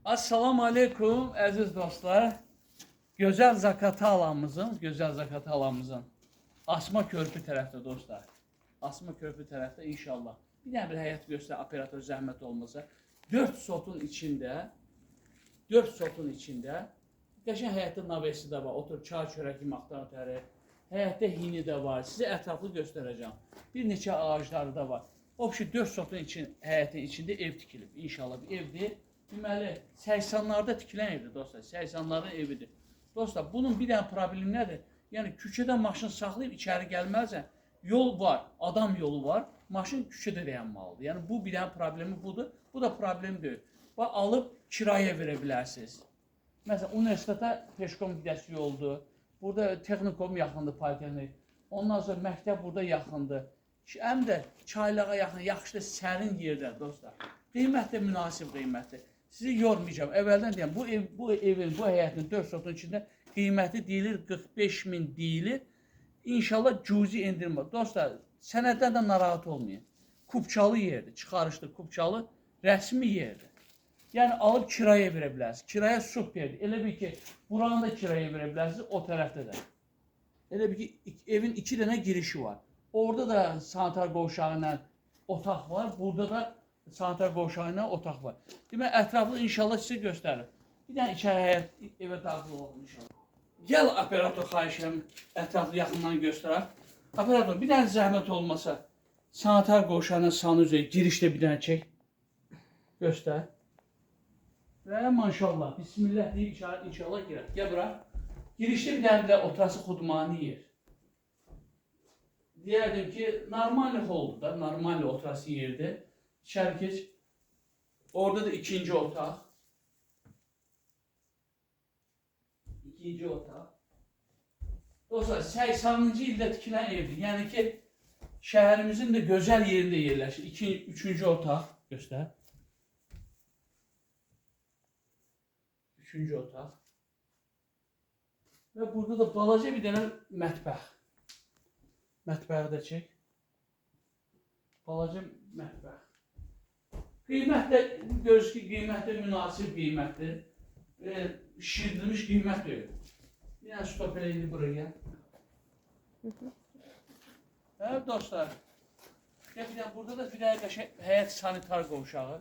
Assalamu aleykum əziz dostlar. Gözəl Zakata alanımızın Asma Körpü tərəfdə dostlar. Asma Körpü tərəfdə inşallah. Bir dənə bir həyat göstər, operator zəhmət olmasa. 4 sotun içində qəşəng həyatda navesi də var. Otur çay çörək yeməkdən ötəri. Həyatda hini də var. Sizə ətraflı göstərəcəm. Bir neçə ağacları da var. O ki 4 sotun həyatın içində ev tikilib. İnşallah bir evdir. Deməli 80'larda tikilən evdir dostlar. 80'ların evidir. Dostlar bunun bir dənə problemi nədir? Yəni küçədən maşın saxlayıb içəri gəlməzsə yol var, adam yolu var. Maşın küçədə dayanmalıdır. Yəni bu bir dənə problemi budur. Bu da problem deyil. Bax alıb kiraya verə bilərsiniz. Məsələn universitetə peşkom gidəsi yoldur. Burada texnikum yaxındır, politexnik. Ondan sonra məktəb burada yaxındır. Həm də çaylağa yaxın, yaxşı sərin yerdə dostlar. Qiymət də münasib qiymətdir. Sizi yormayacağım. Əvvəldən deyəm, bu evin, bu həyətin 4 sotun içində qiyməti deyilir 45.000 deyilir. İnşallah cüzi endirmə. Dostlar, sənəddən də narahat olmayın. Kubçalı yerdir, çıxarışlı kubçalı, rəsmi yerdir. Yəni alıb kiraya verə bilərsiniz. Kiraya superdir. Elə bir ki, buranı da kiraya verə bilərsiniz, o tərəfdə də. Elə bir ki, evin 2 dənə girişi var. Orada da sanitar qovşağı ilə otaq var. Burada da sanitar qovşağı ilə otaq var. Demək, ətraflı inşallah sizə göstərir. Bir dənə içəri həyat evə daxil olun inşallah. Gəl operator xahiş edirəm, ətraflı yaxından göstərək. Operator, bir dənə zəhmət olmasa, sanitar qovşağı ilə sanı üzrə girişdə bir dənə çək. Göstər. Və maşallah, bismillah deyib inşallah girək. Gəl bura. Girişdə bir dənə oturası xudmani yer. Deyərdim ki, normal holdur da, normal oturası yerdir. İçəri keç. Orada da ikinci otaq. İkinci otaq. Dostlar, 80-ci ildə tikilən evdir. Yəni ki, şəhərimizin də gözəl yerində yerləşir. Üçüncü otaq. Göstər. Üçüncü otaq. Və burada da balaca bir dənə mətbəx. Mətbəxi də çək. Balaca mətbəx. Qiymət də, görürsünüz ki, qiymət də münasib qiymətdir. Şişirdilmiş qiymət deyil. Bir dənə stop elə indi buraya gəl. Hə, dostlar. Burada da bir dənə həyat sanitar qovşağı.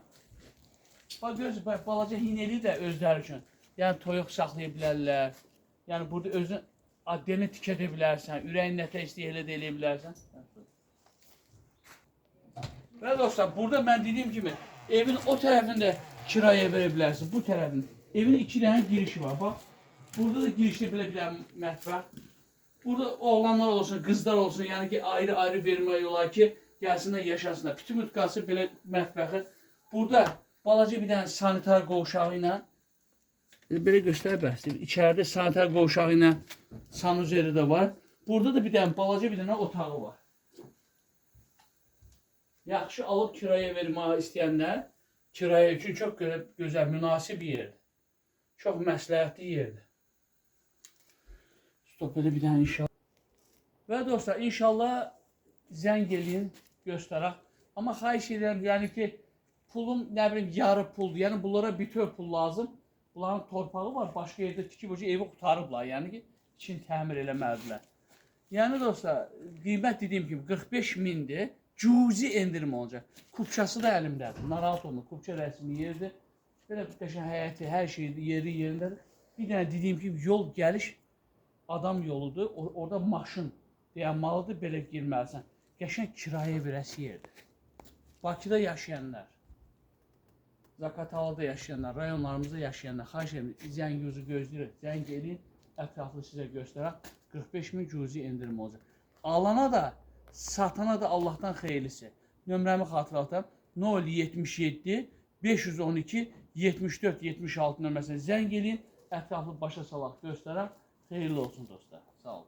Bax, görürsünüz, balaca hineli də özləri üçün. Yəni, toyuq saxlaya bilərlər. Yəni, burada özün addeni tikə edə bilərsən, ürəyin nətə istəyir elə də eləyə bilərsən. Və dostlar, burada mən dediyim kimi, evin o tərəfində kiraya verə bilərsiniz, bu tərəfində. Evin 2 dənə girişi var, bax. Burada da girişdə belə bir mətbəx. Burada oğlanlar olsun, qızlar olsun, yəni ki, ayrı-ayrı vermək olar ki, gəlsinlər, yaşasınlar. Bütün mütkası belə mətbəxi. Burada balaca bir dənə sanitar qovşağı ilə, belə göstərə bəhsdir. İçəridə sanitar qovşağı ilə sanuzeri də var. Burada da bir dənə balaca bir dənə otağı var. Yaxşı alıb kiraya vermək istəyənlər, kiraya üçün çox gözəl, münasib yerdir. Çox məsləhətli yerdir. Stop elə bir dənə inşallah. Və dostlar, inşallah zəng eləyin, göstərək. Amma xahiş edirəm, yəni ki, pulum, nə bilim, yarı puldur. Yəni bunlara bütöv pul lazım. Bunların torpağı var, başqa yerdə tikib evi qutarıblar. Yəni ki, için təmir eləməlidirlər. Yəni dostlar, qiymət dediyim kimi 45.000'dir. Cüzi endirim olacaq. Kubçası da əlimdədir. Narahat olma. Kubça rəsmi yerdir. Belə qəşəng həyəti, hər şeydir, yeri yerindədir. Bir dənə dediyim kimi yol gəliş adam yoludur. Orada maşın dayanmalıdır, belə girməlisən. Qəşəng kiraya verəsi yerdir. Bakıda yaşayanlar, Zakatalıda yaşayanlar, rayonlarımızda yaşayanlar, xahiş edirəm, zəng yüzü gözləyir, zəng eləyin, ətraflı sizə göstərək. 45.000 cüzi endirim olacaq. Alana da, satana da Allah'tan xeyirlisi. Nömrəmi xatırlatam. 077 512 74 76 nömrəsinə zəng eləyin. Ətraflı başa salaq göstərək. Xeyirli olsun dostlar. Sağ olun.